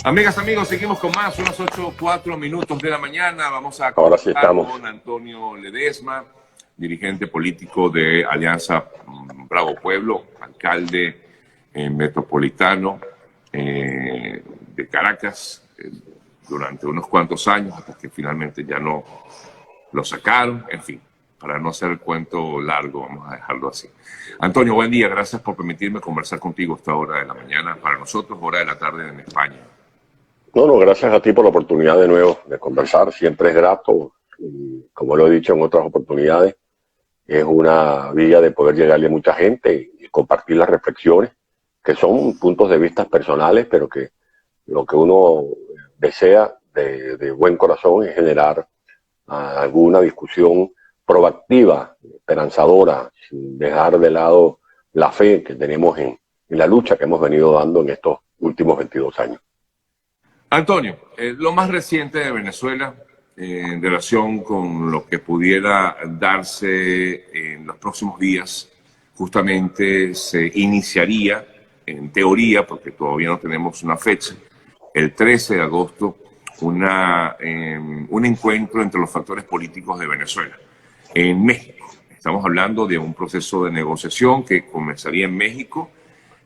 Amigas, amigos, seguimos con más, unos 8:04 de la mañana. Vamos a Ahora sí conversar estamos. con Antonio Ledesma, dirigente político de Alianza Bravo Pueblo, alcalde metropolitano de Caracas durante unos cuantos años, hasta que finalmente ya no lo sacaron. En fin, para no hacer el cuento largo, vamos a dejarlo así. Antonio, buen día. Gracias por permitirme conversar contigo a esta hora de la mañana. Para nosotros, hora de la tarde en España. No, gracias a ti por la oportunidad de nuevo de conversar. Siempre es grato. Y como lo he dicho en otras oportunidades, es una vía de poder llegarle a mucha gente y compartir las reflexiones, que son puntos de vista personales, pero que lo que uno desea de buen corazón es generar alguna discusión proactiva, esperanzadora, sin dejar de lado la fe que tenemos en la lucha que hemos venido dando en estos últimos 22 años. Antonio, lo más reciente de Venezuela en relación con lo que pudiera darse en los próximos días, justamente se iniciaría, en teoría, porque todavía no tenemos una fecha, el 13 de agosto, un encuentro entre los factores políticos de Venezuela en México. Estamos hablando de un proceso de negociación que comenzaría en México.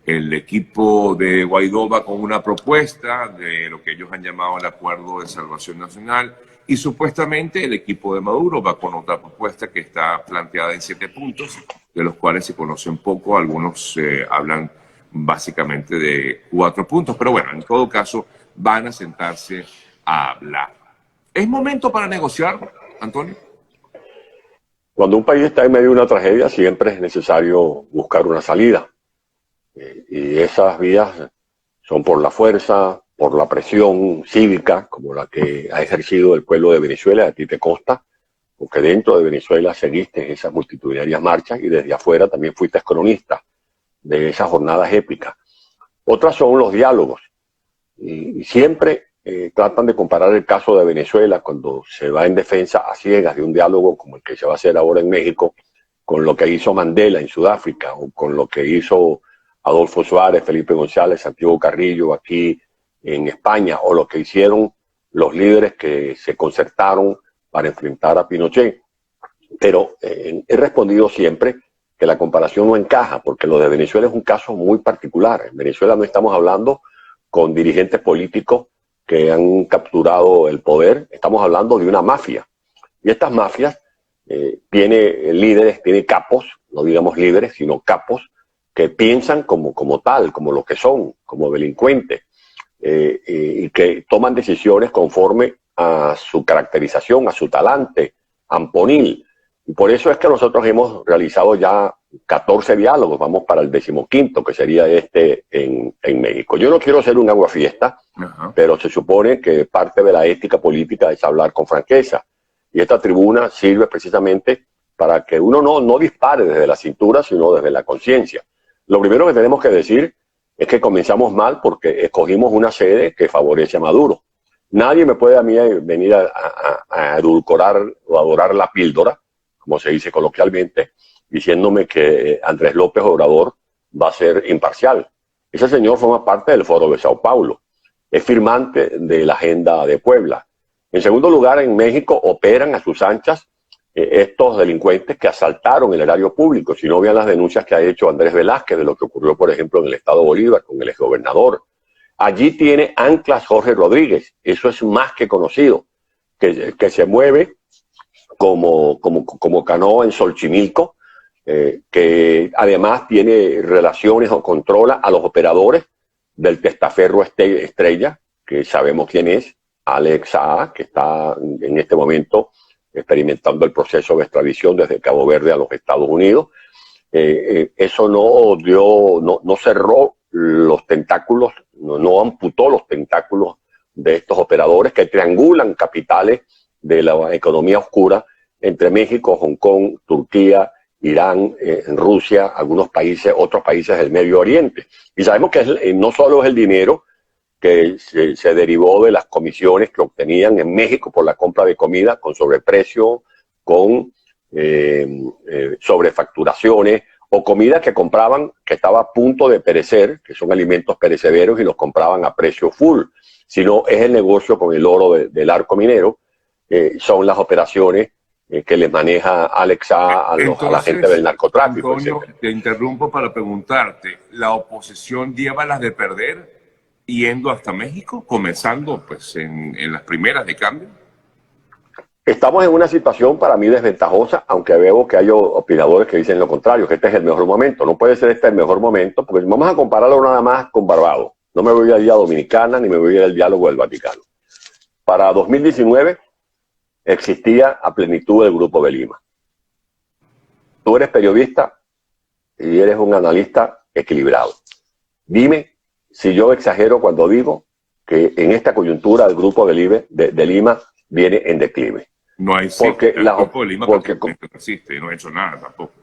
El equipo de Guaidó va con una propuesta de lo que ellos han llamado el Acuerdo de Salvación Nacional y supuestamente el equipo de Maduro va con otra propuesta que está planteada en 7 puntos, de los cuales se conocen poco. Algunos hablan básicamente de 4 puntos, pero bueno, en todo caso van a sentarse a hablar. ¿Es momento para negociar, Antonio? Cuando un país está en medio de una tragedia, siempre es necesario buscar una salida. Y esas vías son por la fuerza, por la presión cívica, como la que ha ejercido el pueblo de Venezuela. A ti te consta, porque dentro de Venezuela seguiste esas multitudinarias marchas y desde afuera también fuiste cronista de esas jornadas épicas. Otras son los diálogos. Y siempre tratan de comparar el caso de Venezuela cuando se va en defensa a ciegas de un diálogo como el que se va a hacer ahora en México, con lo que hizo Mandela en Sudáfrica o con lo que hizo Adolfo Suárez, Felipe González, Santiago Carrillo aquí en España, o lo que hicieron los líderes que se concertaron para enfrentar a Pinochet. Pero he respondido siempre que la comparación no encaja, porque lo de Venezuela es un caso muy particular. En Venezuela no estamos hablando con dirigentes políticos que han capturado el poder, estamos hablando de una mafia. Y estas mafias tiene líderes, tiene capos, no digamos líderes, sino capos, que piensan como tal, como lo que son, como delincuentes, y que toman decisiones conforme a su caracterización, a su talante amponil. Y por eso es que nosotros hemos realizado ya 14 diálogos, vamos para el 15º, que sería este en México. Yo no quiero ser un aguafiesta, pero se supone que parte de la ética política es hablar con franqueza. Y esta tribuna sirve precisamente para que uno no dispare desde la cintura, sino desde la conciencia. Lo primero que tenemos que decir es que comenzamos mal porque escogimos una sede que favorece a Maduro. Nadie me puede a mí venir a edulcorar o a dorar la píldora, como se dice coloquialmente, diciéndome que Andrés López Obrador va a ser imparcial. Ese señor forma parte del Foro de Sao Paulo, es firmante de la Agenda de Puebla. En segundo lugar, en México operan a sus anchas estos delincuentes que asaltaron el erario público. Si no vean las denuncias que ha hecho Andrés Velázquez de lo que ocurrió, por ejemplo, en el estado Bolívar con el exgobernador. Allí tiene anclas Jorge Rodríguez, eso es más que conocido, que se mueve como canoa en Xochimilco, que además tiene relaciones o controla a los operadores del testaferro Estrella, que sabemos quién es, Alex Saá, que está en este momento experimentando el proceso de extradición desde Cabo Verde a los Estados Unidos. Eso no cerró los tentáculos, no amputó los tentáculos de estos operadores que triangulan capitales de la economía oscura entre México, Hong Kong, Turquía, Irán, Rusia, algunos países, otros países del Medio Oriente. Y sabemos que no solo es el dinero que se derivó de las comisiones que obtenían en México por la compra de comida con sobreprecio, con sobrefacturaciones, o comida que compraban que estaba a punto de perecer, que son alimentos perecederos, y los compraban a precio full. sino es el negocio con el oro del arco minero, son las operaciones que les maneja Alex A. a la gente del narcotráfico. Antonio, te interrumpo para preguntarte, ¿la oposición lleva las de perder yendo hasta México, comenzando pues en las primeras de cambio? Estamos en una situación para mí desventajosa, aunque veo que hay opinadores que dicen lo contrario, que este es el mejor momento. No puede ser este el mejor momento, porque vamos a compararlo nada más con Barbados. No me voy a ir a Dominicana, ni me voy a ir al diálogo del Vaticano. Para 2019 existía a plenitud el Grupo de Lima. Tú eres periodista y eres un analista equilibrado. Dime si yo exagero cuando digo que en esta coyuntura el Grupo de Lima viene en declive. No hay porque el Grupo de Lima porque no existe, no ha hecho nada tampoco.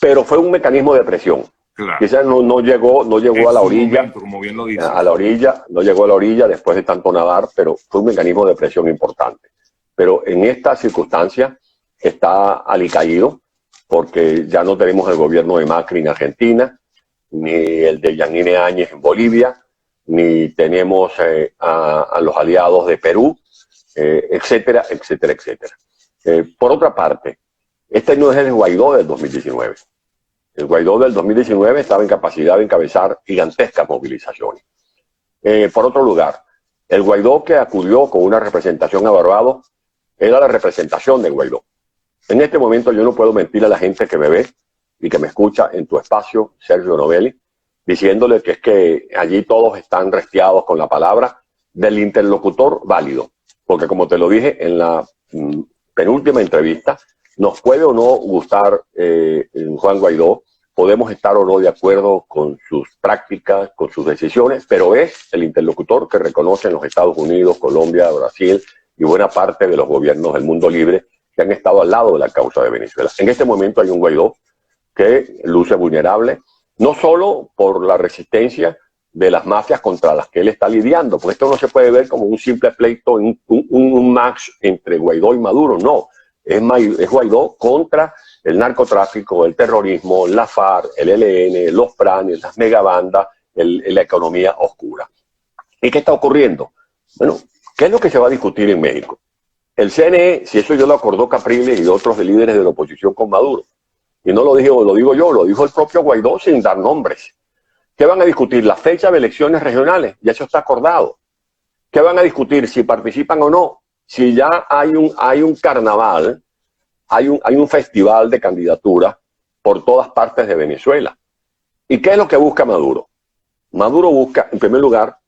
Pero fue un mecanismo de presión. Claro. Quizás no llegó a la orilla, momento, como bien lo dices. no llegó a la orilla después de tanto nadar, pero fue un mecanismo de presión importante. Pero en esta circunstancia está alicaído, porque ya no tenemos el gobierno de Macri en Argentina, ni el de Yanine Áñez en Bolivia, ni tenemos a los aliados de Perú, etcétera, etcétera, etcétera. Por otra parte, este no es el Guaidó del 2019. El Guaidó del 2019 estaba en capacidad de encabezar gigantescas movilizaciones. Por otro lugar, el Guaidó que acudió con una representación a Barbados era la representación del Guaidó. En este momento yo no puedo mentir a la gente que me ve y que me escucha en tu espacio, Sergio Novelli, diciéndole que es que allí todos están restiados con la palabra del interlocutor válido. Porque como te lo dije en la penúltima entrevista, nos puede o no gustar Juan Guaidó, podemos estar o no de acuerdo con sus prácticas, con sus decisiones, pero es el interlocutor que reconocen los Estados Unidos, Colombia, Brasil y buena parte de los gobiernos del mundo libre que han estado al lado de la causa de Venezuela. En este momento hay un Guaidó que luce vulnerable, no solo por la resistencia de las mafias contra las que él está lidiando, porque esto no se puede ver como un simple pleito, un match entre Guaidó y Maduro, no. Es Guaidó contra el narcotráfico, el terrorismo, la FARC, el ELN, los planes, las megabandas, la economía oscura. ¿Y qué está ocurriendo? Bueno, ¿qué es lo que se va a discutir en México? El CNE, si eso yo lo acordó Capriles y otros líderes de la oposición con Maduro, y no lo digo yo, lo dijo el propio Guaidó sin dar nombres. ¿Qué van a discutir? La fecha de elecciones regionales, ya eso está acordado. ¿Qué van a discutir? Si participan o no. Si ya hay un carnaval, hay un festival de candidaturas por todas partes de Venezuela. ¿Y qué es lo que busca Maduro? Maduro busca, en primer lugar,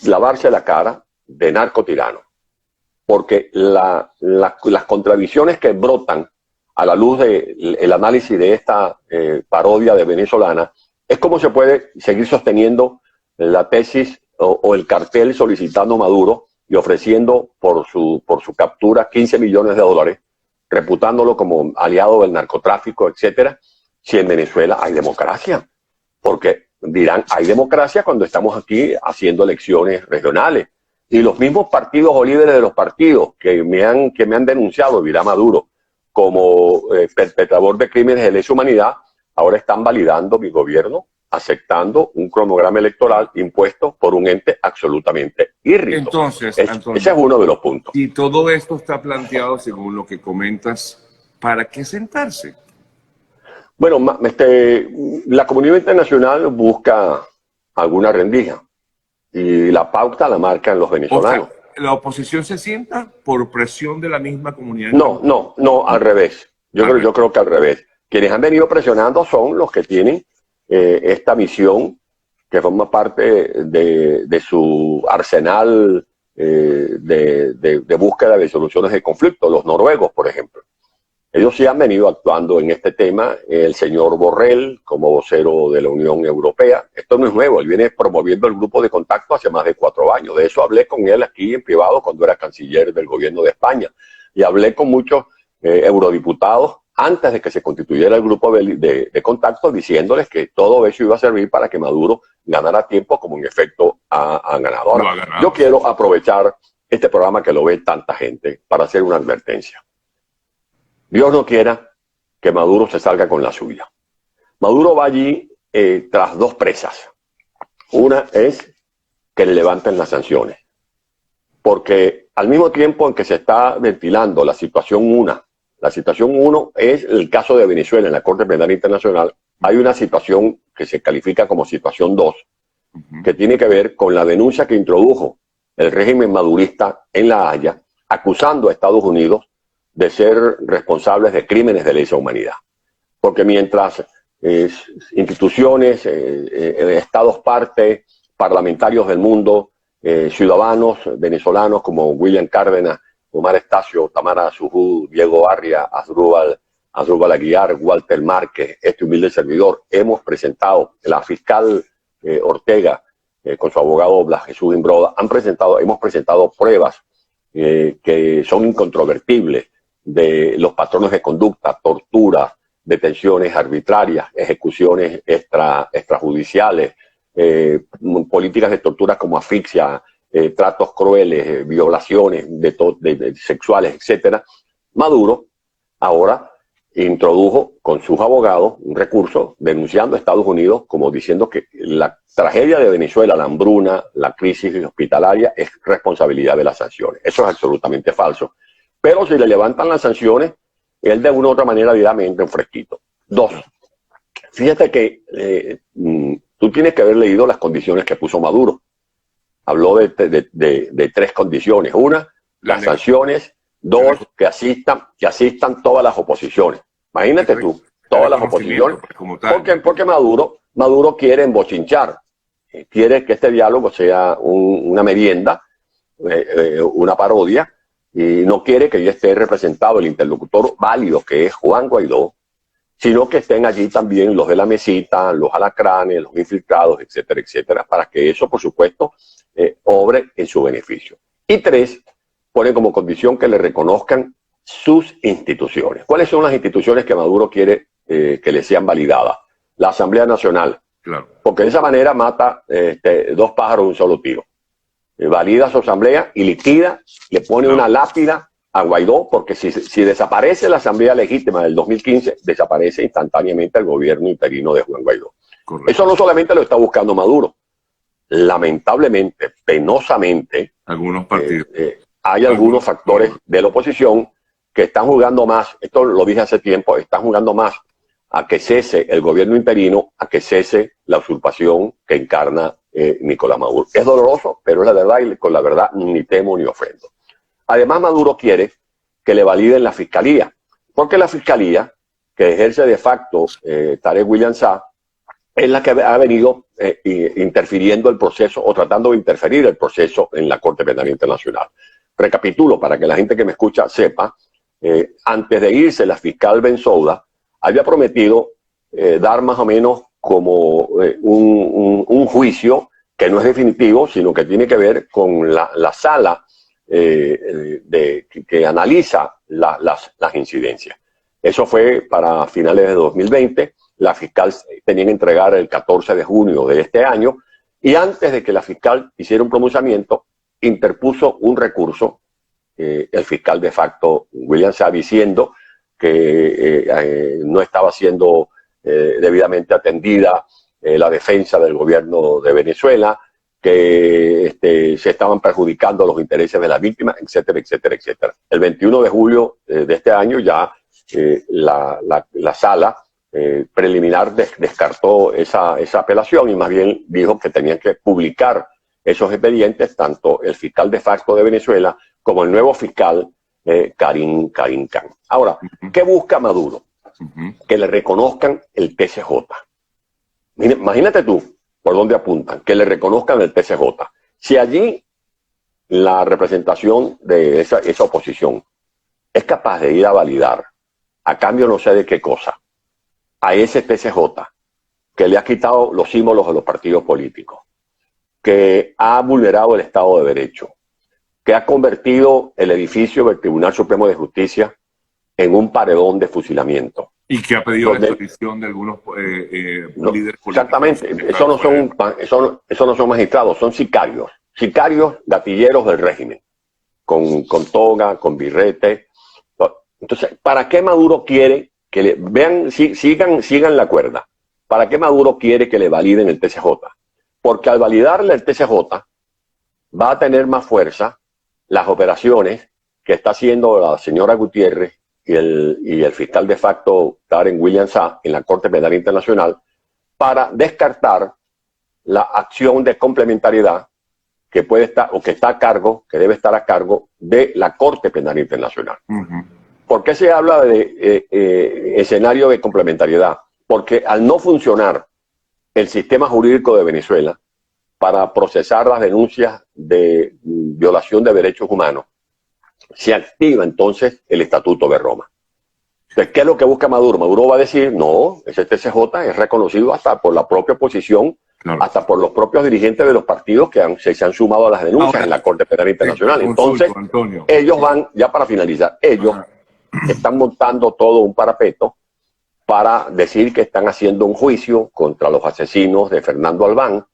lavarse la cara de narcotirano. Porque las contradicciones que brotan a la luz del análisis de esta parodia de venezolana es cómo se puede seguir sosteniendo la tesis o el cartel solicitando a Maduro y ofreciendo por su captura 15 millones de dólares, reputándolo como aliado del narcotráfico, etcétera, si en Venezuela hay democracia. Porque dirán, hay democracia cuando estamos aquí haciendo elecciones regionales. Y los mismos partidos o líderes de los partidos que me han denunciado, dirá Maduro, como perpetrador de crímenes de lesa humanidad, ahora están validando mi gobierno, aceptando un cronograma electoral impuesto por un ente absolutamente irrito. Entonces, Antonio, ese es uno de los puntos. Y todo esto está planteado según lo que comentas, ¿para qué sentarse? Bueno, la comunidad internacional busca alguna rendija y la pauta la marcan los venezolanos. O sea, ¿la oposición se sienta por presión de la misma comunidad? No, al revés. Yo creo que al revés. Quienes han venido presionando son los que tienen esta visión que forma parte de su arsenal de búsqueda de soluciones de conflicto, los noruegos, por ejemplo. Ellos sí han venido actuando en este tema, el señor Borrell como vocero de la Unión Europea. Esto no es nuevo, él viene promoviendo el grupo de contacto hace más de 4 años. De eso hablé con él aquí en privado cuando era canciller del gobierno de España. Y hablé con muchos eurodiputados antes de que se constituyera el grupo de contacto, diciéndoles que todo eso iba a servir para que Maduro ganara tiempo, como en efecto ha ganado. Ahora, yo quiero aprovechar este programa que lo ve tanta gente para hacer una advertencia. Dios no quiera que Maduro se salga con la suya. Maduro va allí tras 2 presas. Una es que le levanten las sanciones. Porque al mismo tiempo en que se está ventilando la situación 1 es el caso de Venezuela en la Corte Penal Internacional, hay una situación que se califica como situación 2, que tiene que ver con la denuncia que introdujo el régimen madurista en La Haya, acusando a Estados Unidos de ser responsables de crímenes de lesa humanidad. Porque mientras instituciones, estados parte, parlamentarios del mundo, ciudadanos venezolanos como William Cárdenas, Omar Estacio, Tamara Sujú, Diego Arria, Asdrúbal Aguiar, Walter Márquez, este humilde servidor, hemos presentado, la fiscal Ortega, con su abogado Blas Jesús Imbroda, hemos presentado pruebas que son incontrovertibles de los patrones de conducta, tortura, detenciones arbitrarias, ejecuciones extrajudiciales, políticas de tortura como asfixia, tratos crueles, violaciones sexuales, etcétera. Maduro ahora introdujo con sus abogados un recurso denunciando a Estados Unidos como diciendo que la tragedia de Venezuela, la hambruna, la crisis hospitalaria es responsabilidad de las sanciones. Eso es absolutamente falso. Pero si le levantan las sanciones, él de una u otra manera dirá, me entra un fresquito. 2, fíjate que tú tienes que haber leído las condiciones que puso Maduro. Habló de 3 condiciones. 1, las sanciones. 2, que asistan todas las oposiciones. Imagínate tú, todas las oposiciones. Porque Maduro quiere embochinchar. Quiere que este diálogo sea una merienda, una parodia, y no quiere que ya esté representado el interlocutor válido que es Juan Guaidó, sino que estén allí también los de la mesita, los alacranes, los infiltrados, etcétera, etcétera, para que eso, por supuesto, obre en su beneficio. Y 3, pone como condición que le reconozcan sus instituciones. ¿Cuáles son las instituciones que Maduro quiere que le sean validadas? La Asamblea Nacional. Claro. Porque de esa manera mata 2 pájaros de un solo tiro. Valida su asamblea y liquida, le pone una lápida a Guaidó, porque si desaparece la asamblea legítima del 2015, desaparece instantáneamente el gobierno interino de Juan Guaidó. Correcto. Eso no solamente lo está buscando Maduro. Lamentablemente, penosamente, algunos partidos. Hay algunos factores de la oposición que están jugando más, esto lo dije hace tiempo, están jugando más a que cese el gobierno interino, a que cese la usurpación que encarna Nicolás Maduro. Es doloroso, pero es la verdad y con la verdad ni temo ni ofendo. Además, Maduro quiere que le validen la fiscalía, porque la fiscalía que ejerce de facto Tarek William Saab es la que ha venido interfiriendo el proceso o tratando de interferir el proceso en la Corte Penal Internacional. Recapitulo para que la gente que me escucha sepa, antes de irse la fiscal Bensouda había prometido dar más o menos como un juicio que no es definitivo, sino que tiene que ver con la sala que analiza las incidencias. Eso fue para finales de 2020. La fiscal tenía que entregar el 14 de junio de este año y antes de que la fiscal hiciera un pronunciamiento, interpuso un recurso, el fiscal de facto William Saab, diciendo que no estaba siendo debidamente atendida la defensa del gobierno de Venezuela, que se estaban perjudicando los intereses de las víctimas, etcétera, etcétera, etcétera. El 21 de julio de este año ya la sala preliminar descartó esa apelación y más bien dijo que tenían que publicar esos expedientes tanto el fiscal de facto de Venezuela como el nuevo fiscal Karim Khan. Ahora, ¿qué busca Maduro? Que le reconozcan el TCJ. Imagínate tú por dónde apuntan, que le reconozcan el TCJ. Si allí la representación de esa oposición es capaz de ir a validar, a cambio no sé de qué cosa, a ese TCJ que le ha quitado los símbolos a los partidos políticos, que ha vulnerado el Estado de Derecho, que ha convertido el edificio del Tribunal Supremo de Justicia en un paredón de fusilamiento. Y que ha pedido la extradición de algunos líderes políticos. Exactamente, eso no son magistrados, son sicarios gatilleros del régimen, con toga, con birrete. Entonces, ¿para qué Maduro quiere que le vean, sigan la cuerda? ¿Para qué Maduro quiere que le validen el TCJ? Porque al validarle el TCJ, va a tener más fuerza las operaciones que está haciendo la señora Gutiérrez y el fiscal de facto Darren Williams en la Corte Penal Internacional para descartar la acción de complementariedad que puede estar o que está a cargo, que debe estar a cargo de la Corte Penal Internacional. ¿Por qué se habla de escenario de complementariedad? Porque al no funcionar el sistema jurídico de Venezuela para procesar las denuncias de violación de derechos humanos, se activa entonces el Estatuto de Roma. Entonces, ¿qué es lo que busca Maduro? Maduro va a decir, no, ese TCJ es reconocido hasta por la propia oposición, claro, hasta por los propios dirigentes de los partidos que se han sumado a las denuncias ahora en la Corte Penal Internacional. Entonces, Antonio, ellos van, ya para finalizar, ellos están montando todo un parapeto para decir que están haciendo un juicio contra los asesinos de Fernando Albán,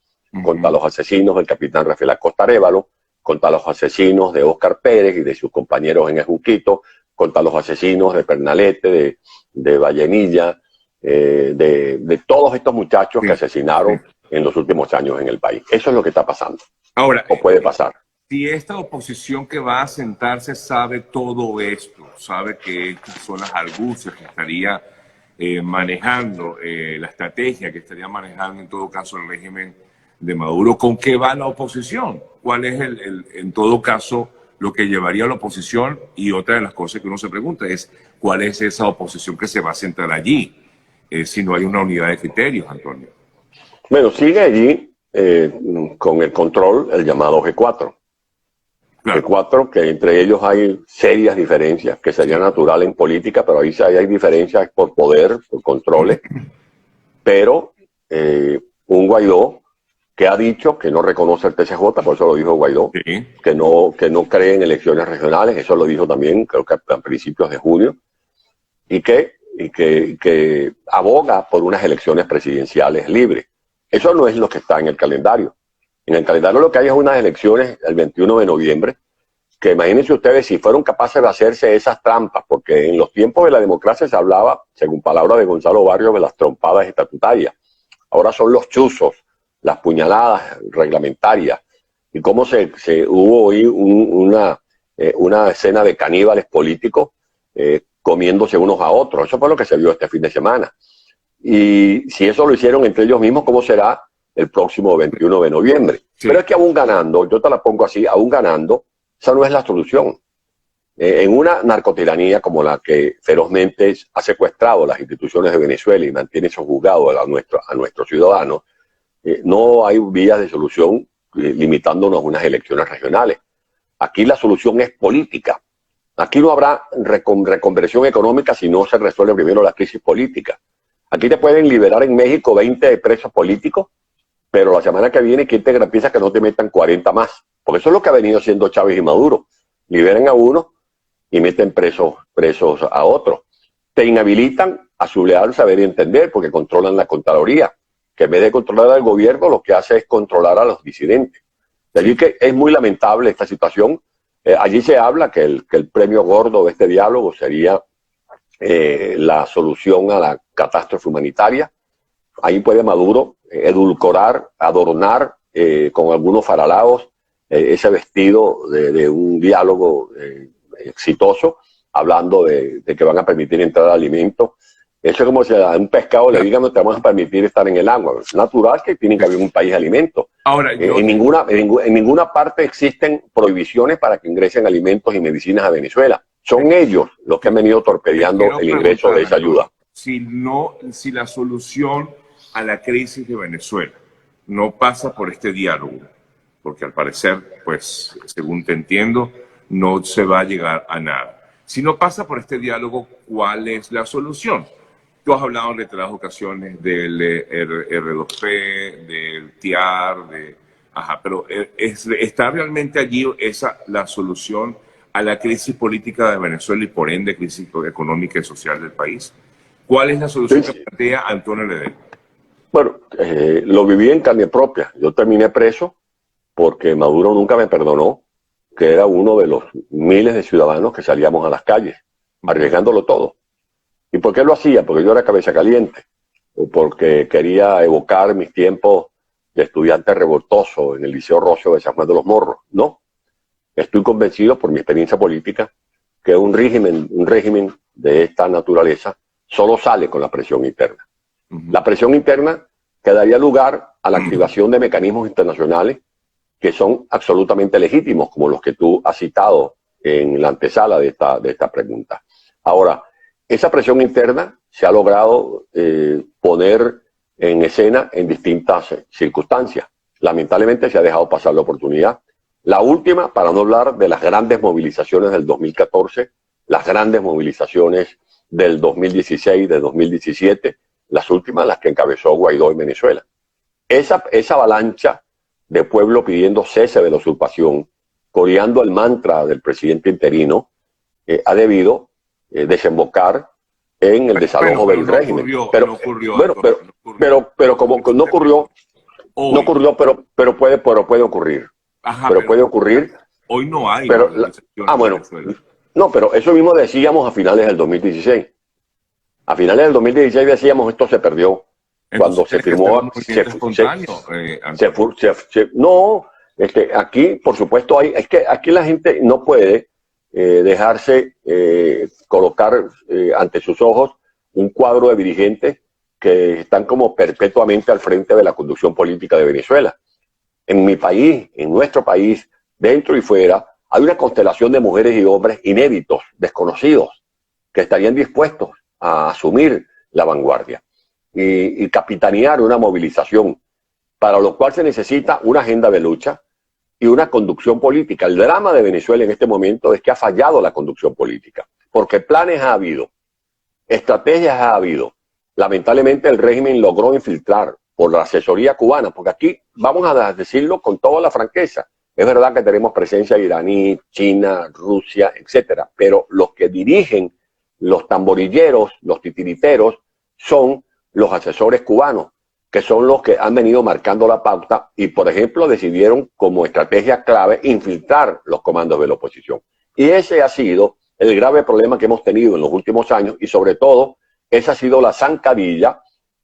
contra los asesinos del capitán Rafael Acosta Arévalo, contra los asesinos de Óscar Pérez y de sus compañeros en Ejuquito, contra los asesinos de Pernalete, de Vallenilla, de todos estos muchachos que asesinaron en los últimos años en el país. Eso es lo que está pasando. Ahora, o puede pasar. Si esta oposición que va a sentarse sabe todo esto, sabe que estas son las argucias que estaría manejando, la estrategia que estaría manejando en todo caso el régimen de Maduro, ¿con qué va la oposición? ¿Cuál es en todo caso lo que llevaría a la oposición? Y otra de las cosas que uno se pregunta es ¿cuál es esa oposición que se va a sentar allí? Si no hay una unidad de criterios, Antonio. Bueno, sigue allí con el control el llamado G4. Claro. G4, que entre ellos hay serias diferencias, que sería natural en política, pero ahí hay diferencias por poder, por controles. Pero un Guaidó que ha dicho que no reconoce el TCJ, por eso lo dijo Guaidó, que no cree en elecciones regionales, eso lo dijo también, creo que a principios de junio, y que aboga por unas elecciones presidenciales libres. Eso no es lo que está en el calendario. En el calendario lo que hay es unas elecciones el 21 de noviembre, que imagínense ustedes si fueron capaces de hacerse esas trampas, porque en los tiempos de la democracia se hablaba, según palabras de Gonzalo Barrios, de las trompadas estatutarias. Ahora son los chuzos, las puñaladas reglamentarias, y cómo hubo hoy una escena de caníbales políticos comiéndose unos a otros. Eso fue lo que se vio este fin de semana. Y si eso lo hicieron entre ellos mismos, ¿cómo será el próximo 21 de noviembre? Sí. Pero es que aún ganando, yo te la pongo así, aún ganando, esa no es la solución. En una narcotiranía como la que ferozmente ha secuestrado las instituciones de Venezuela y mantiene sojuzgados a nuestros ciudadanos, no hay vías de solución limitándonos a unas elecciones regionales. Aquí la solución es política. Aquí no habrá reconversión económica si no se resuelve primero la crisis política. Aquí te pueden liberar en México 20 presos políticos, pero la semana que viene, ¿quién te garantiza que no te metan 40 más? Porque eso es lo que ha venido haciendo Chávez y Maduro. Liberan a uno y meten presos a otros. Te inhabilitan a su leal saber y entender porque controlan la Contraloría, que en vez de controlar al gobierno, lo que hace es controlar a los disidentes. De allí que es muy lamentable esta situación. Allí se habla que el premio gordo de este diálogo sería la solución a la catástrofe humanitaria. Ahí puede Maduro edulcorar, adornar con algunos faralaos ese vestido de un diálogo exitoso, hablando de que van a permitir entrar alimentos. Eso es como si a un pescado le digan no te vamos a permitir estar en el agua. Es natural que tiene que haber un país de alimentos. Ahora, en ninguna parte existen prohibiciones para que ingresen alimentos y medicinas a Venezuela. Son ellos los que han venido torpedeando el ingreso de esa ayuda. Si la solución a la crisis de Venezuela no pasa por este diálogo, porque al parecer, pues, según te entiendo, no se va a llegar a nada. Si no pasa por este diálogo, ¿cuál es la solución? Tú has hablado en reiteradas ocasiones del R2P, del TIAR, pero ¿está realmente allí la solución a la crisis política de Venezuela y por ende crisis económica y social del país? ¿Cuál es la solución que plantea Antonio Ledesma? Bueno, lo viví en carne propia. Yo terminé preso porque Maduro nunca me perdonó, que era uno de los miles de ciudadanos que salíamos a las calles, arriesgándolo todo. ¿Y por qué lo hacía? Porque yo era cabeza caliente, o porque quería evocar mis tiempos de estudiante revoltoso en el Liceo Rocio de San Juan de los Morros. No, estoy convencido por mi experiencia política que un régimen de esta naturaleza solo sale con la presión interna. La presión interna que daría lugar a la activación de mecanismos internacionales que son absolutamente legítimos, como los que tú has citado en la antesala de esta pregunta. Ahora, esa presión interna se ha logrado poner en escena en distintas circunstancias. Lamentablemente se ha dejado pasar la oportunidad. La última, para no hablar de las grandes movilizaciones del 2014, las grandes movilizaciones del 2016, de 2017, las últimas, las que encabezó Guaidó en Venezuela. Esa avalancha de pueblo pidiendo cese de la usurpación, coreando el mantra del presidente interino, ha debido desembocar en el desalojo del régimen. Pero como no ocurrió, pero puede ocurrir. Ajá, pero puede ocurrir. Hoy no hay. Bueno, no, pero eso mismo decíamos a finales del 2016. A finales del 2016 decíamos esto se perdió. Cuando se firmó, aquí, por supuesto, es que aquí la gente no puede dejarse colocar ante sus ojos un cuadro de dirigentes que están como perpetuamente al frente de la conducción política de Venezuela. En mi país, en nuestro país, dentro y fuera, hay una constelación de mujeres y hombres inéditos, desconocidos, que estarían dispuestos a asumir la vanguardia y capitanear una movilización, para lo cual se necesita una agenda de lucha y una conducción política. El drama de Venezuela en este momento es que ha fallado la conducción política, porque planes ha habido, estrategias ha habido. Lamentablemente el régimen logró infiltrar por la asesoría cubana, porque aquí vamos a decirlo con toda la franqueza. Es verdad que tenemos presencia iraní, China, Rusia, etcétera, pero los que dirigen los tamborilleros, los titiriteros, son los asesores cubanos, que son los que han venido marcando la pauta y, por ejemplo, decidieron como estrategia clave infiltrar los comandos de la oposición. Y ese ha sido el grave problema que hemos tenido en los últimos años y, sobre todo, esa ha sido la zancadilla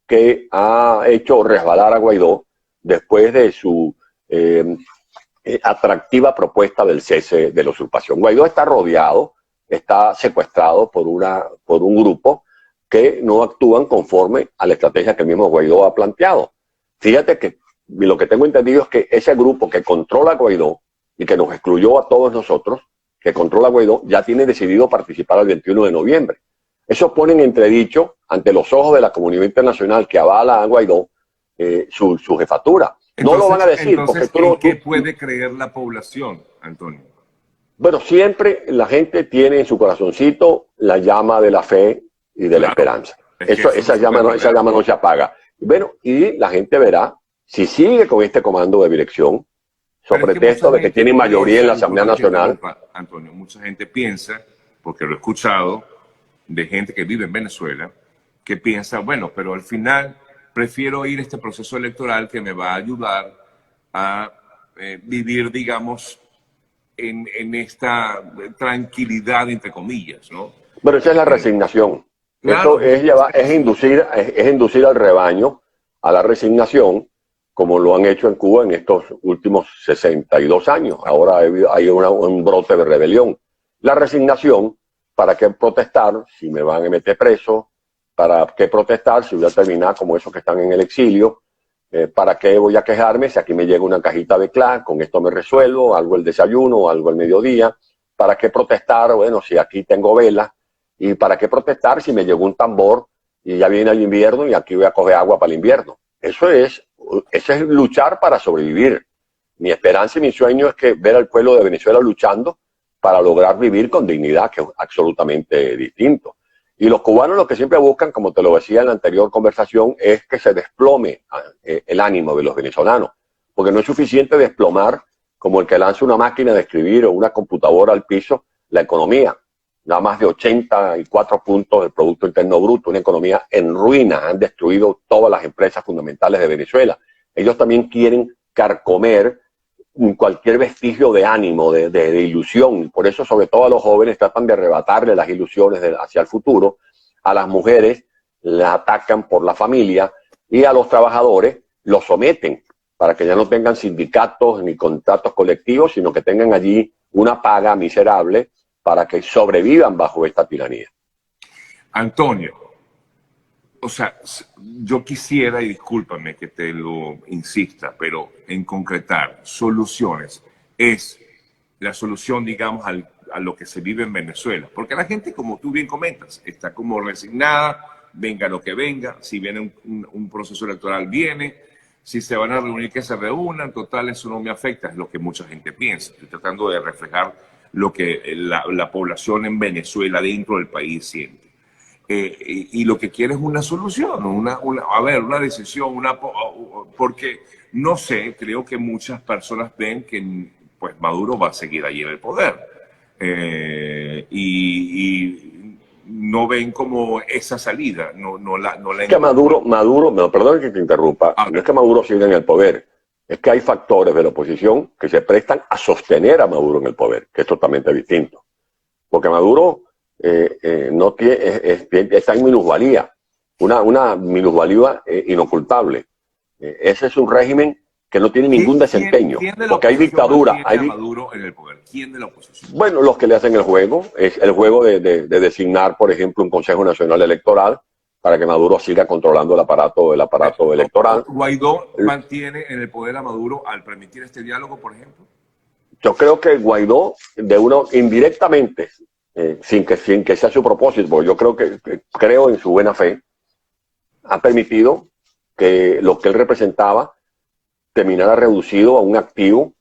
que ha hecho resbalar a Guaidó después de su atractiva propuesta del cese de la usurpación. Guaidó está rodeado, está secuestrado por un grupo que no actúan conforme a la estrategia que el mismo Guaidó ha planteado. Fíjate que lo que tengo entendido es que ese grupo que controla a Guaidó y que nos excluyó a todos nosotros, que controla a Guaidó, ya tiene decidido participar el 21 de noviembre. Eso pone en entredicho, ante los ojos de la comunidad internacional que avala a Guaidó, su jefatura. Entonces, no lo van a decir. Entonces, porque ¿qué puede creer la población, Antonio? Bueno, siempre la gente tiene en su corazoncito la llama de la fe y de la esperanza. Esa llama no se apaga. Bueno, y la gente verá si sigue con este comando de dirección, sobre pretexto de que tiene mayoría en la Asamblea Nacional. Antonio, mucha gente piensa, porque lo he escuchado, de gente que vive en Venezuela, que piensa, bueno, pero al final prefiero ir a este proceso electoral que me va a ayudar a vivir, digamos, en esta tranquilidad, entre comillas, ¿no? Pero esa es la resignación. Claro, esto es inducir al rebaño a la resignación, como lo han hecho en Cuba en estos últimos 62 años. Ahora hay un brote de rebelión. La resignación, ¿para qué protestar si me van a meter preso? ¿Para qué protestar si voy a terminar como esos que están en el exilio? ¿Para qué voy a quejarme si aquí me llega una cajita de Clark, con esto me resuelvo, algo el desayuno, algo el mediodía? ¿Para qué protestar? Bueno, si aquí tengo velas. ¿Y para qué protestar si me llegó un tambor y ya viene el invierno y aquí voy a coger agua para el invierno? Eso es luchar para sobrevivir. Mi esperanza y mi sueño es que ver al pueblo de Venezuela luchando para lograr vivir con dignidad, que es absolutamente distinto. Y los cubanos lo que siempre buscan, como te lo decía en la anterior conversación, es que se desplome el ánimo de los venezolanos. Porque no es suficiente desplomar, como el que lanza una máquina de escribir o una computadora al piso, la economía. Nada más de 84 puntos del Producto Interno Bruto, una economía en ruina. Han destruido todas las empresas fundamentales de Venezuela. Ellos también quieren carcomer cualquier vestigio de ánimo, de ilusión. Por eso, sobre todo a los jóvenes, tratan de arrebatarle las ilusiones hacia el futuro. A las mujeres las atacan por la familia y a los trabajadores los someten para que ya no tengan sindicatos ni contratos colectivos, sino que tengan allí una paga miserable para que sobrevivan bajo esta tiranía. Antonio, o sea, yo quisiera, y discúlpame que te lo insista, pero en concretar soluciones es la solución, digamos, a lo que se vive en Venezuela. Porque la gente, como tú bien comentas, está como resignada, venga lo que venga, si viene un proceso electoral, viene, si se van a reunir, que se reúnan, total, eso no me afecta, es lo que mucha gente piensa. Estoy tratando de reflejar lo que la población en Venezuela, dentro del país, siente. Y lo que quiere es una solución, una decisión, porque no sé, creo que muchas personas ven que pues Maduro va a seguir ahí en el poder y no ven como esa salida, no la Es que Maduro, me perdón que te interrumpa, no es que Maduro siga en el poder, es que hay factores de la oposición que se prestan a sostener a Maduro en el poder, que es totalmente distinto. Porque Maduro no tiene, está en minusvalía, una minusvalía inocultable. Ese es un régimen que no tiene ningún desempeño, porque hay dictadura. Hay Maduro en el poder. ¿Quién de la oposición? Bueno, los que le hacen el juego, es el juego de designar, por ejemplo, un Consejo Nacional Electoral para que Maduro siga controlando el aparato electoral. ¿Guaidó mantiene en el poder a Maduro al permitir este diálogo, por ejemplo? Yo creo que Guaidó, indirectamente, sin que sea su propósito, porque yo creo en su buena fe, ha permitido que lo que él representaba terminara reducido a un activo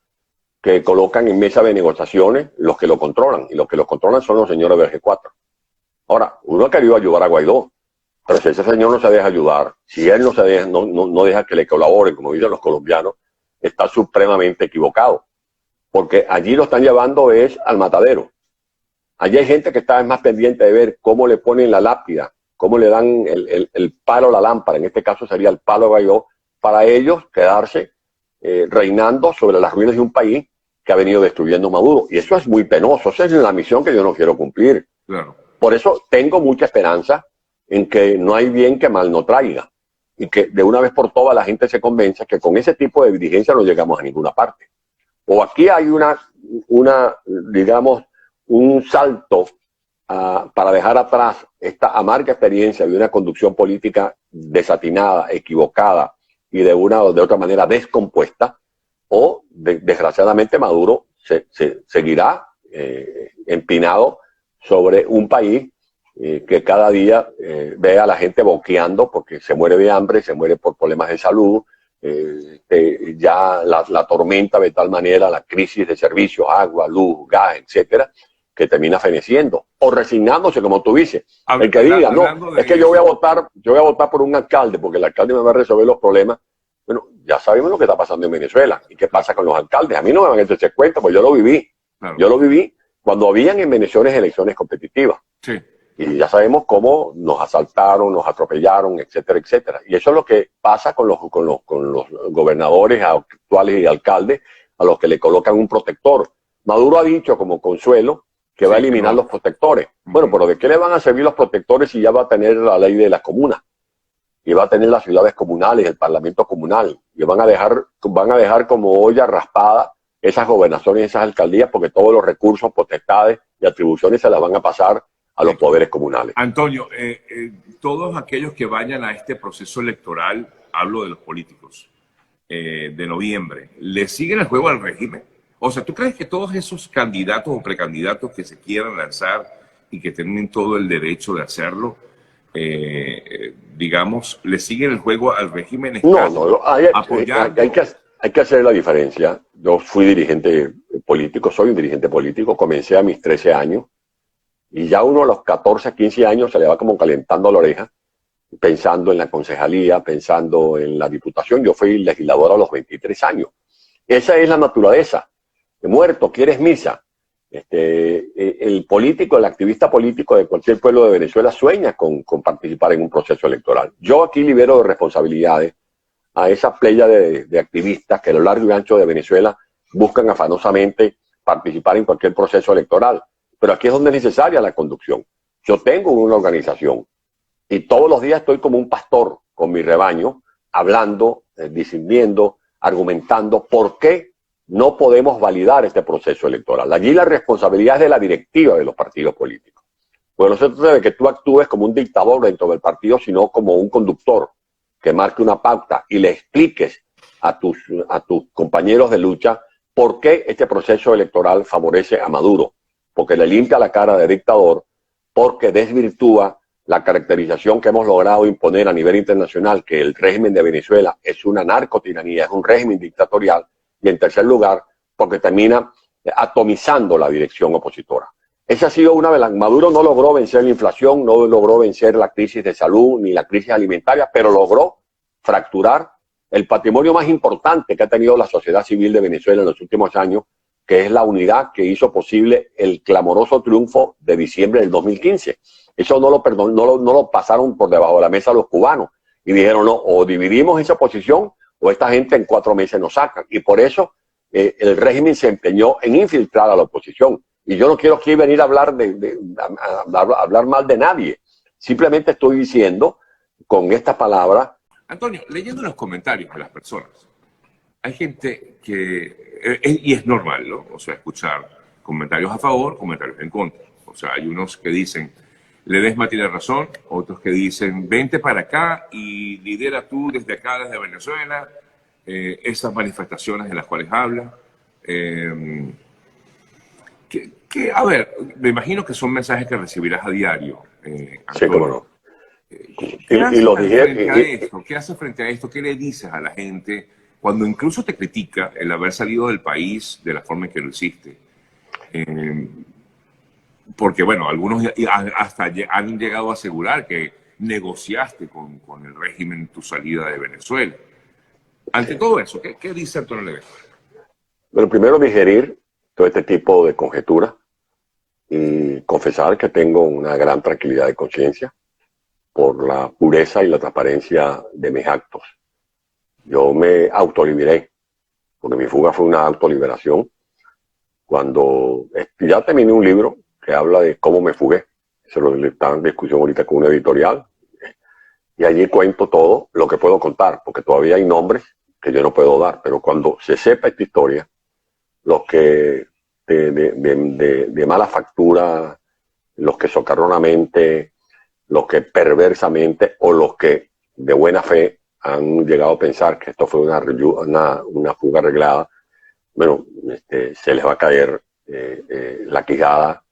que colocan en mesa de negociaciones los que lo controlan, y los que lo controlan son los señores del G4. Ahora, uno ha querido ayudar a Guaidó, pero si ese señor no se deja ayudar, si él no deja que le colaboren, como dicen los colombianos, está supremamente equivocado, porque allí lo están llevando al matadero. Allí hay gente que está más pendiente de ver cómo le ponen la lápida, cómo le dan el palo a la lámpara, en este caso sería el palo a Guaidó, para ellos quedarse reinando sobre las ruinas de un país que ha venido destruyendo Maduro. Y eso es muy penoso, esa es la misión que yo no quiero cumplir. Claro. Por eso tengo mucha esperanza en que no hay bien que mal no traiga, y que de una vez por todas la gente se convenza que con ese tipo de dirigencia no llegamos a ninguna parte. O aquí hay digamos, un salto para dejar atrás esta amarga experiencia de una conducción política desatinada, equivocada y de otra manera descompuesta, o desgraciadamente Maduro seguirá empinado sobre un país que cada día ve a la gente boqueando porque se muere de hambre, se muere por problemas de salud, ya la tormenta de tal manera, la crisis de servicios, agua, luz, gas, etcétera, que termina feneciendo o resignándose, como tú dices. El que diga, no, es que yo voy a votar por un alcalde porque el alcalde me va a resolver los problemas. Bueno, ya sabemos lo que está pasando en Venezuela y qué pasa con los alcaldes. A mí no me van a echar cuenta, pues yo lo viví. Claro. Yo lo viví cuando habían en Venezuela elecciones competitivas. Sí. Y ya sabemos cómo nos asaltaron, nos atropellaron, etcétera, etcétera. Y eso es lo que pasa con los gobernadores actuales y alcaldes, a los que le colocan un protector. Maduro ha dicho como consuelo que va a eliminar los protectores. Bueno, pero ¿de qué le van a servir los protectores si ya va a tener la ley de las comunas? Y va a tener las ciudades comunales, el parlamento comunal. Y van a dejar como olla raspada esas gobernaciones y esas alcaldías, porque todos los recursos, potestades y atribuciones se las van a pasar a los poderes comunales. Antonio, todos aquellos que vayan a este proceso electoral, hablo de los políticos, de noviembre, ¿le siguen el juego al régimen? O sea, ¿tú crees que todos esos candidatos o precandidatos que se quieran lanzar y que tienen todo el derecho de hacerlo, digamos, le siguen el juego al régimen? No, hay que hacer la diferencia. Yo fui dirigente político, soy un dirigente político, comencé a mis 13 años, y ya uno a los 14, 15 años se le va como calentando la oreja, pensando en la concejalía, pensando en la diputación. Yo fui legislador a los 23 años. Esa es la naturaleza. Muerto, ¿quieres misa? El político, el activista político de cualquier pueblo de Venezuela sueña con participar en un proceso electoral. Yo aquí libero de responsabilidades a esa playa de activistas que a lo largo y ancho de Venezuela buscan afanosamente participar en cualquier proceso electoral. Pero aquí es donde es necesaria la conducción. Yo tengo una organización y todos los días estoy como un pastor con mi rebaño, hablando, discerniendo, argumentando por qué no podemos validar este proceso electoral. Allí la responsabilidad es de la directiva de los partidos políticos. Pues no se trata de que tú actúes como un dictador dentro del partido, sino como un conductor que marque una pauta y le expliques a tus compañeros de lucha por qué este proceso electoral favorece a Maduro, porque le limpia la cara de dictador, porque desvirtúa la caracterización que hemos logrado imponer a nivel internacional, que el régimen de Venezuela es una narcotiranía, es un régimen dictatorial, y en tercer lugar, porque termina atomizando la dirección opositora. Esa ha sido una de las... Maduro no logró vencer la inflación, no logró vencer la crisis de salud ni la crisis alimentaria, pero logró fracturar el patrimonio más importante que ha tenido la sociedad civil de Venezuela en los últimos años, que es la unidad que hizo posible el clamoroso triunfo de diciembre del 2015. Eso no lo pasaron por debajo de la mesa los cubanos y dijeron, no, o dividimos esa posición o esta gente en 4 meses nos sacan. Y por eso el régimen se empeñó en infiltrar a la oposición. Y yo no quiero aquí venir a hablar, hablar mal de nadie. Simplemente estoy diciendo con esta palabra. Antonio, leyendo los comentarios de las personas, hay gente que, y es normal, ¿no? O sea, escuchar comentarios a favor, comentarios en contra. O sea, hay unos que dicen, Ledesma tiene razón, otros que dicen, vente para acá y lidera tú desde acá, desde Venezuela, esas manifestaciones de las cuales habla. A ver, me imagino que son mensajes que recibirás a diario, Antonio. Sí, cómo no. ¿Qué haces frente a esto? ¿Qué haces frente a esto? ¿Qué le dices a la gente cuando incluso te critica el haber salido del país de la forma en que lo hiciste? Porque, bueno, algunos hasta han llegado a asegurar que negociaste con el régimen tu salida de Venezuela. Ante todo eso, ¿qué dice Antonio Ledesma? Bueno, primero digerir todo este tipo de conjeturas y confesar que tengo una gran tranquilidad de conciencia por la pureza y la transparencia de mis actos. Yo me autoliberé, porque mi fuga fue una autoliberación. Cuando ya terminé un libro que habla de cómo me fugué, eso lo está en discusión ahorita con una editorial, y allí cuento todo lo que puedo contar, porque todavía hay nombres que yo no puedo dar, pero cuando se sepa esta historia, los que de mala factura, los que socarronamente, los que perversamente o los que de buena fe han llegado a pensar que esto fue una fuga arreglada, bueno, se les va a caer la quijada,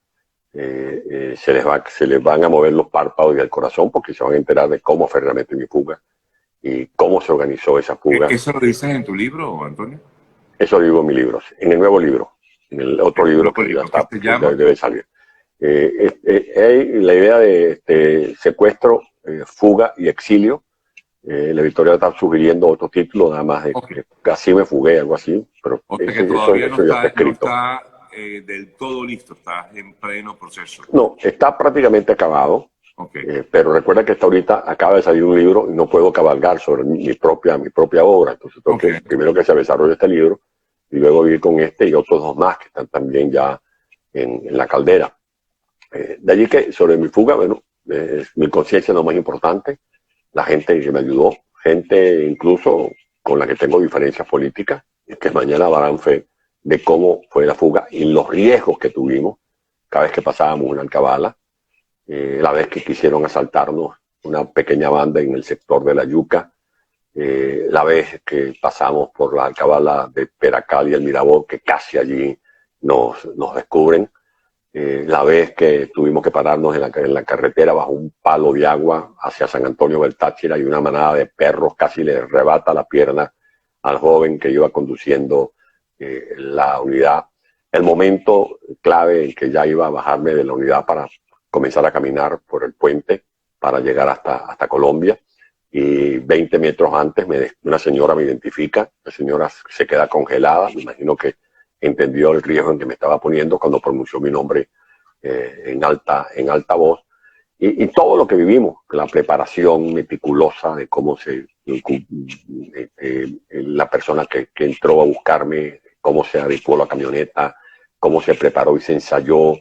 se les van a mover los párpados y el corazón porque se van a enterar de cómo fue realmente mi fuga y cómo se organizó esa fuga. ¿Eso lo dices en tu libro, Antonio? Eso lo digo en mi libro, en el nuevo libro, en el otro libro que ya está, debe salir. La idea de secuestro, fuga y exilio. La editorial está sugiriendo otro título, nada más de que casi me fugué, algo así, pero que todavía eso ya está escrito. No está del todo listo, está en pleno proceso. No, está prácticamente acabado, pero recuerda que hasta ahorita acaba de salir un libro y no puedo cabalgar sobre mi propia obra, entonces tengo que primero que se desarrolle este libro y luego ir con este y otros 2 más que están también ya en la caldera. De allí que sobre mi fuga, bueno, mi conciencia es lo más importante, la gente que me ayudó, gente incluso con la que tengo diferencias políticas, y que mañana darán fe de cómo fue la fuga y los riesgos que tuvimos cada vez que pasábamos una alcabala, la vez que quisieron asaltarnos una pequeña banda en el sector de La Yuca, la vez que pasamos por la alcabala de Peracal y el Mirabó, que casi allí nos descubren, la vez que tuvimos que pararnos en la carretera bajo un palo de agua hacia San Antonio del Táchira y una manada de perros casi le arrebata la pierna al joven que iba conduciendo la unidad. El momento clave en que ya iba a bajarme de la unidad para comenzar a caminar por el puente para llegar hasta Colombia, y 20 metros antes una señora me identifica, la señora se queda congelada, me imagino que entendió el riesgo en que me estaba poniendo cuando pronunció mi nombre en alta voz, y todo lo que vivimos, la preparación meticulosa de cómo la persona que entró a buscarme, cómo se adecuó la camioneta, cómo se preparó y se ensayó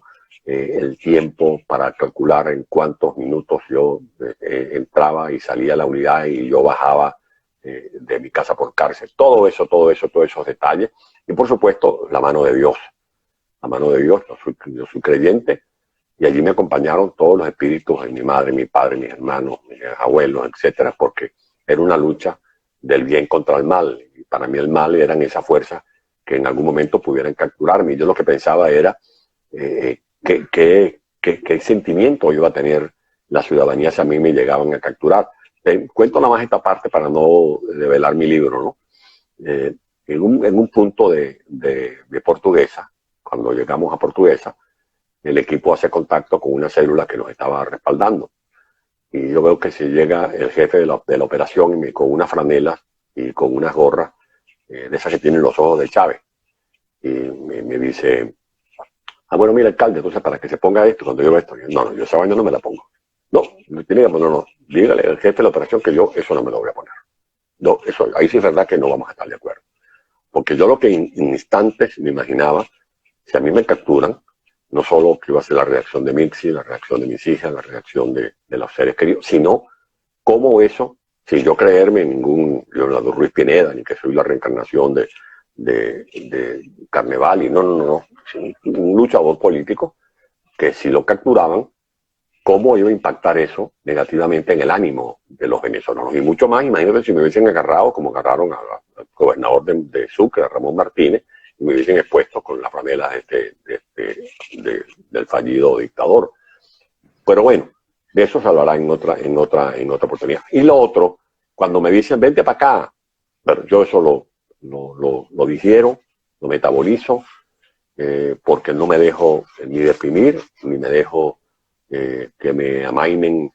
el tiempo para calcular en cuántos minutos yo entraba y salía a la unidad y yo bajaba de mi casa por cárcel. Todos esos detalles. Y por supuesto, la mano de Dios. La mano de Dios. Yo soy creyente y allí me acompañaron todos los espíritus de mi madre, mi padre, mis hermanos, mis abuelos, etcétera, porque era una lucha del bien contra el mal. Y para mí el mal eran esas fuerzas que en algún momento pudieran capturarme. Y yo lo que pensaba era qué sentimiento iba a tener la ciudadanía si a mí me llegaban a capturar. Cuento nada más esta parte para no develar mi libro, ¿no? En un punto de Portuguesa, cuando llegamos a Portuguesa, el equipo hace contacto con una célula que nos estaba respaldando. Y yo veo que si llega el jefe de la operación con unas franelas y con unas gorras de esas que tienen los ojos de Chávez. Y me dice, bueno, mira, alcalde, entonces para que se ponga esto, cuando yo veo esto, no, yo esa vaina no me la pongo. No, me tiene que poner, no, dígale al jefe de la operación que yo eso no me lo voy a poner. No, eso, ahí sí es verdad que no vamos a estar de acuerdo. Porque yo lo que en instantes me imaginaba, si a mí me capturan, no solo que iba a ser la reacción de Mixi, la reacción de mis hijas, la reacción de los seres queridos, sino cómo eso, sin yo creerme ningún Leonardo Ruiz Pineda, ni que soy la reencarnación de Carnevali, no, sí, un luchador político, que si lo capturaban, cómo iba a impactar eso negativamente en el ánimo de los venezolanos. Y mucho más, imagínate si me hubiesen agarrado, como agarraron al gobernador de Sucre, a Ramón Martínez, y me hubiesen expuesto con las franelas del fallido dictador. Pero bueno, de eso se hablará en otra oportunidad. Y lo otro, cuando me dicen, vente para acá, pero yo eso lo digiero, lo metabolizo, porque no me dejo ni deprimir, ni me dejo que me amainen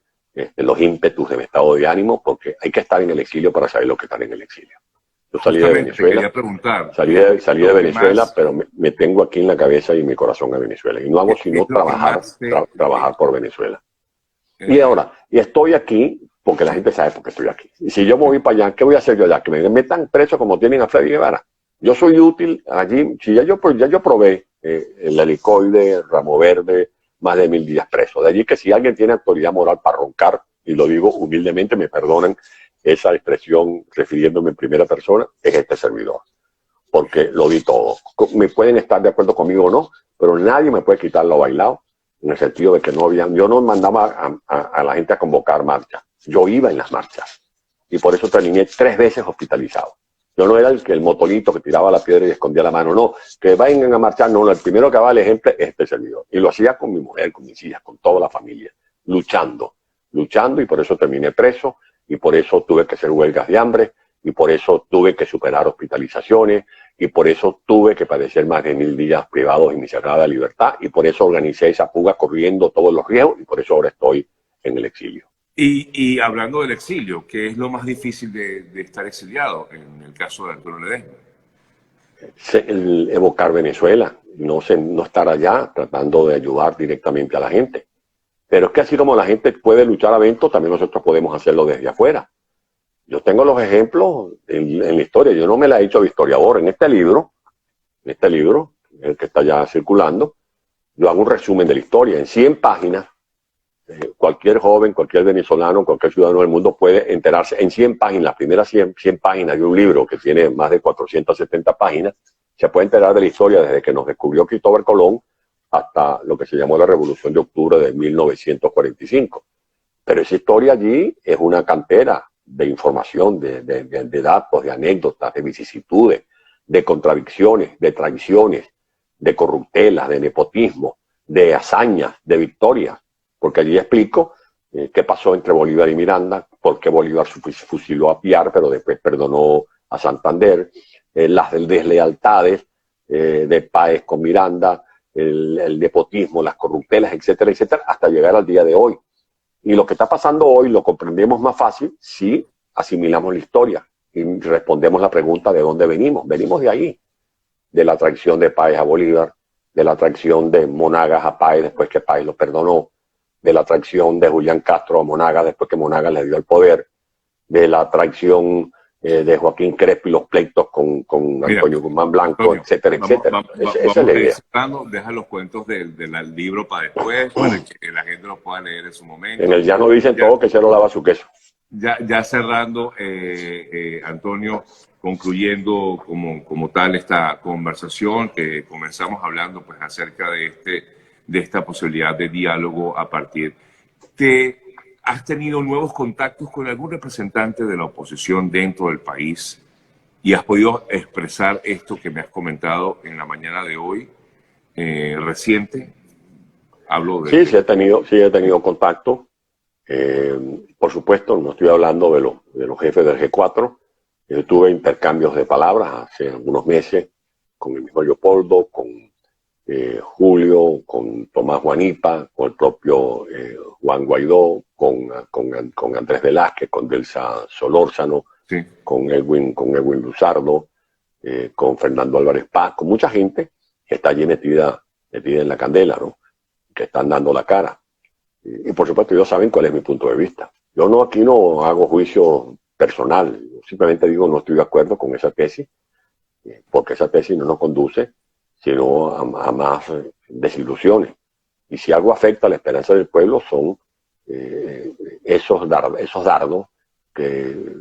los ímpetus de mi estado de ánimo, porque hay que estar en el exilio para saber lo que está en el exilio. Yo salí de Venezuela, salí de Venezuela, pero me tengo aquí en la cabeza y en mi corazón a Venezuela. Y no hago sino trabajar por Venezuela. Y ahora, y estoy aquí porque la gente sabe por qué estoy aquí. Y si yo me voy para allá, ¿qué voy a hacer yo allá? Que me metan preso como tienen a Freddy Guevara. Yo soy útil allí. Si ya yo probé el helicoide, Ramo Verde, más de 1000 días preso. De allí que si alguien tiene autoridad moral para roncar, y lo digo humildemente, me perdonan esa expresión refiriéndome en primera persona, es este servidor. Porque lo di todo. Me pueden estar de acuerdo conmigo o no, pero nadie me puede quitar lo bailado, en el sentido de que yo no mandaba a la gente a convocar marchas. Yo iba en las marchas. Y por eso terminé 3 veces hospitalizado. Yo no era el motolito que tiraba la piedra y escondía la mano, no, que vayan a marchar, no, el primero que daba el ejemplo es este servidor. Y lo hacía con mi mujer, con mis hijas, con toda la familia, luchando, y por eso terminé preso, y por eso tuve que hacer huelgas de hambre, y por eso tuve que superar hospitalizaciones, y por eso tuve que padecer más de 1000 días privados en mi sagrada libertad, y por eso organicé esa fuga corriendo todos los riesgos, y por eso ahora estoy en el exilio. Y hablando del exilio, ¿qué es lo más difícil de estar exiliado en el caso de Arturo Ledesma? El evocar Venezuela, no estar allá tratando de ayudar directamente a la gente. Pero es que así como la gente puede luchar adentro, también nosotros podemos hacerlo desde afuera. Yo tengo los ejemplos en la historia, yo no me la he hecho de historiador. En este libro, el que está ya circulando, yo hago un resumen de la historia en 100 páginas. Cualquier joven, cualquier venezolano, cualquier ciudadano del mundo puede enterarse en 100 páginas, las primeras 100 páginas de un libro que tiene más de 470 páginas, se puede enterar de la historia desde que nos descubrió Cristóbal Colón hasta lo que se llamó la Revolución de Octubre de 1945. Pero esa historia allí es una cantera de información, de datos, de anécdotas, de vicisitudes, de contradicciones, de traiciones, de corruptelas, de nepotismo, de hazañas, de victorias. Porque allí explico qué pasó entre Bolívar y Miranda, por qué Bolívar fusiló a Piar, pero después perdonó a Santander, las deslealtades de Páez con Miranda, el nepotismo, las corruptelas, etcétera, etcétera, hasta llegar al día de hoy. Y lo que está pasando hoy lo comprendemos más fácil si asimilamos la historia y respondemos la pregunta de dónde venimos. Venimos de ahí, de la traición de Páez a Bolívar, de la traición de Monagas a Páez después que Páez lo perdonó, de la traición de Julián Castro a Monagas después que Monagas le dio el poder, de la traición de Joaquín Crespo y los pleitos con Antonio Guzmán Blanco, Antonio, etcétera, etcétera. Esa es la idea. Deja los cuentos del libro para después, para que la gente los pueda leer en su momento. En el llano dicen todo que se lo lava su queso. ya cerrando, Antonio, concluyendo como tal esta conversación que comenzamos hablando pues acerca de esta posibilidad de diálogo a partir. ¿Has tenido nuevos contactos con algún representante de la oposición dentro del país y has podido expresar esto que me has comentado en la mañana de hoy, reciente? Hablo de... Sí, he tenido contacto. Por supuesto, no estoy hablando de los jefes del G4. Yo tuve intercambios de palabras hace algunos meses con el mismo Leopoldo, con Julio, con Tomás Guanipa, con el propio Juan Guaidó, con Andrés Velázquez, con Delsa Solórzano, Sí. con Edwin Luzardo, con Fernando Álvarez Paz, con mucha gente que está allí metida en la candela, ¿no? Que están dando la cara. Y por supuesto ellos saben cuál es mi punto de vista. Yo aquí no hago juicio personal, yo simplemente digo no estoy de acuerdo con esa tesis, porque esa tesis no nos conduce sino a más desilusiones. Y si algo afecta a la esperanza del pueblo son esos dardos que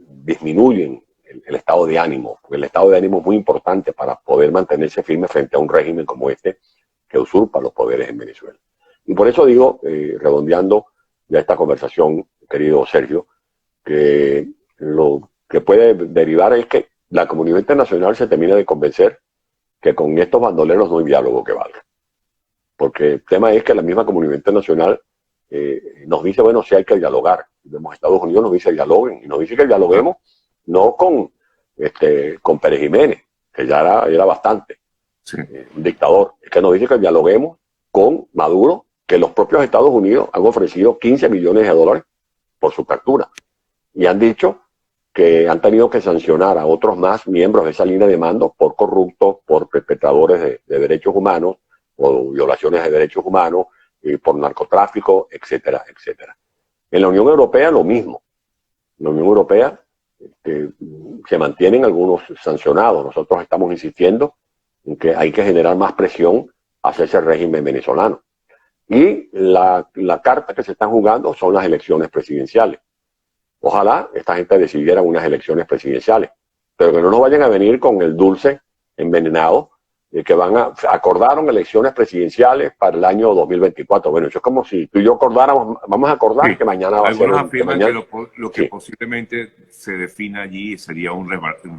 disminuyen el estado de ánimo, porque el estado de ánimo es muy importante para poder mantenerse firme frente a un régimen como este que usurpa los poderes en Venezuela. Y por eso digo, redondeando ya esta conversación, querido Sergio, que lo que puede derivar es que la comunidad internacional se termina de convencer que con estos bandoleros no hay diálogo que valga. Porque el tema es que la misma comunidad internacional nos dice, bueno, sí hay que dialogar. Vemos Estados Unidos nos dice dialoguen, y nos dice que dialoguemos no con Pérez Jiménez, que ya era bastante, Sí. Un dictador, es que nos dice que dialoguemos con Maduro, que los propios Estados Unidos han ofrecido 15 millones de dólares por su captura. Y han dicho que han tenido que sancionar a otros más miembros de esa línea de mando por corruptos, por perpetradores de derechos humanos, o violaciones de derechos humanos, y por narcotráfico, etcétera, etcétera. En la Unión Europea lo mismo. En la Unión Europea se mantienen algunos sancionados. Nosotros estamos insistiendo en que hay que generar más presión hacia ese régimen venezolano. Y la carta que se están jugando son las elecciones presidenciales. Ojalá esta gente decidiera unas elecciones presidenciales, pero que no nos vayan a venir con el dulce envenenado de que acordaron elecciones presidenciales para el año 2024. Bueno, eso es como si tú y yo acordáramos, vamos a acordar Sí. que mañana va a ser... Algunos afirman que lo que sí. posiblemente se defina allí sería un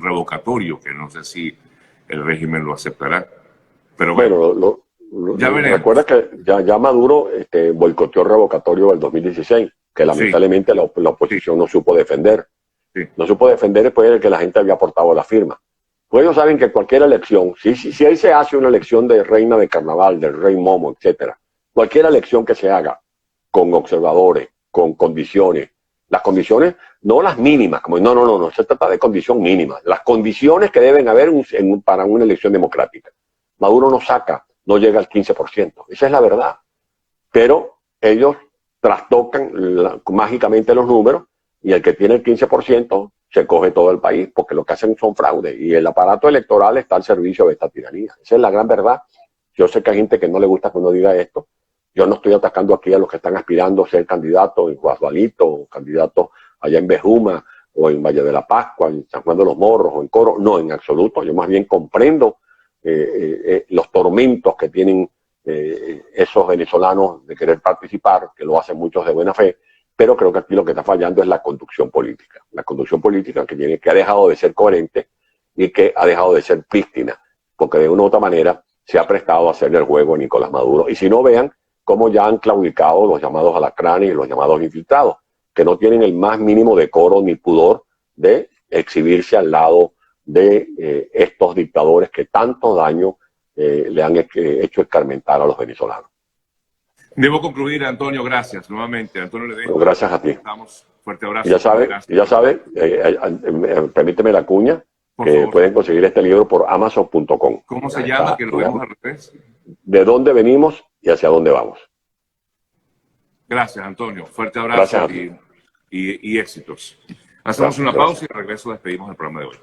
revocatorio, que no sé si el régimen lo aceptará. Pero bueno, ya veremos. Recuerda que ya Maduro boicoteó el revocatorio del 2016, que lamentablemente Sí. la oposición no supo defender. Sí. No supo defender después de que la gente había aportado la firma. Pues ellos saben que cualquier elección, si ahí se hace una elección de reina de carnaval, del rey Momo, etcétera, cualquier elección que se haga con observadores, con condiciones, las condiciones, no las mínimas, como no, se trata de condición mínima, las condiciones que deben haber para una elección democrática. Maduro no llega al 15%, esa es la verdad. Pero ellos trastocan mágicamente los números y el que tiene el 15% se coge todo el país, porque lo que hacen son fraudes y el aparato electoral está al servicio de esta tiranía. Esa es la gran verdad. Yo sé que hay gente que no le gusta que uno diga esto. Yo no estoy atacando aquí a los que están aspirando a ser candidatos en Guasdualito, o candidatos allá en Bejuma, o en Valle de la Pascua, en San Juan de los Morros, o en Coro. No, en absoluto. Yo más bien comprendo los tormentos que tienen esos venezolanos de querer participar, que lo hacen muchos de buena fe, pero creo que aquí lo que está fallando es la conducción política. La conducción política que ha dejado de ser coherente y que ha dejado de ser prístina, porque de una u otra manera se ha prestado a hacerle el juego a Nicolás Maduro. Y si no, vean cómo ya han claudicado los llamados alacranes y los llamados infiltrados, que no tienen el más mínimo decoro ni pudor de exhibirse al lado de estos dictadores que tanto daño le han hecho escarmentar a los venezolanos. Debo concluir, Antonio, gracias nuevamente. Antonio Ledesma. Bueno, gracias a ti. Estamos. Fuerte abrazo. Ya sabe, permíteme la cuña, que favor, pueden conseguir este libro por Amazon.com. ¿Cómo se llama? Que lo vemos al revés. ¿De dónde venimos y hacia dónde vamos? Gracias, Antonio. Fuerte abrazo y éxitos. Hacemos una pausa y de regreso despedimos el programa de hoy.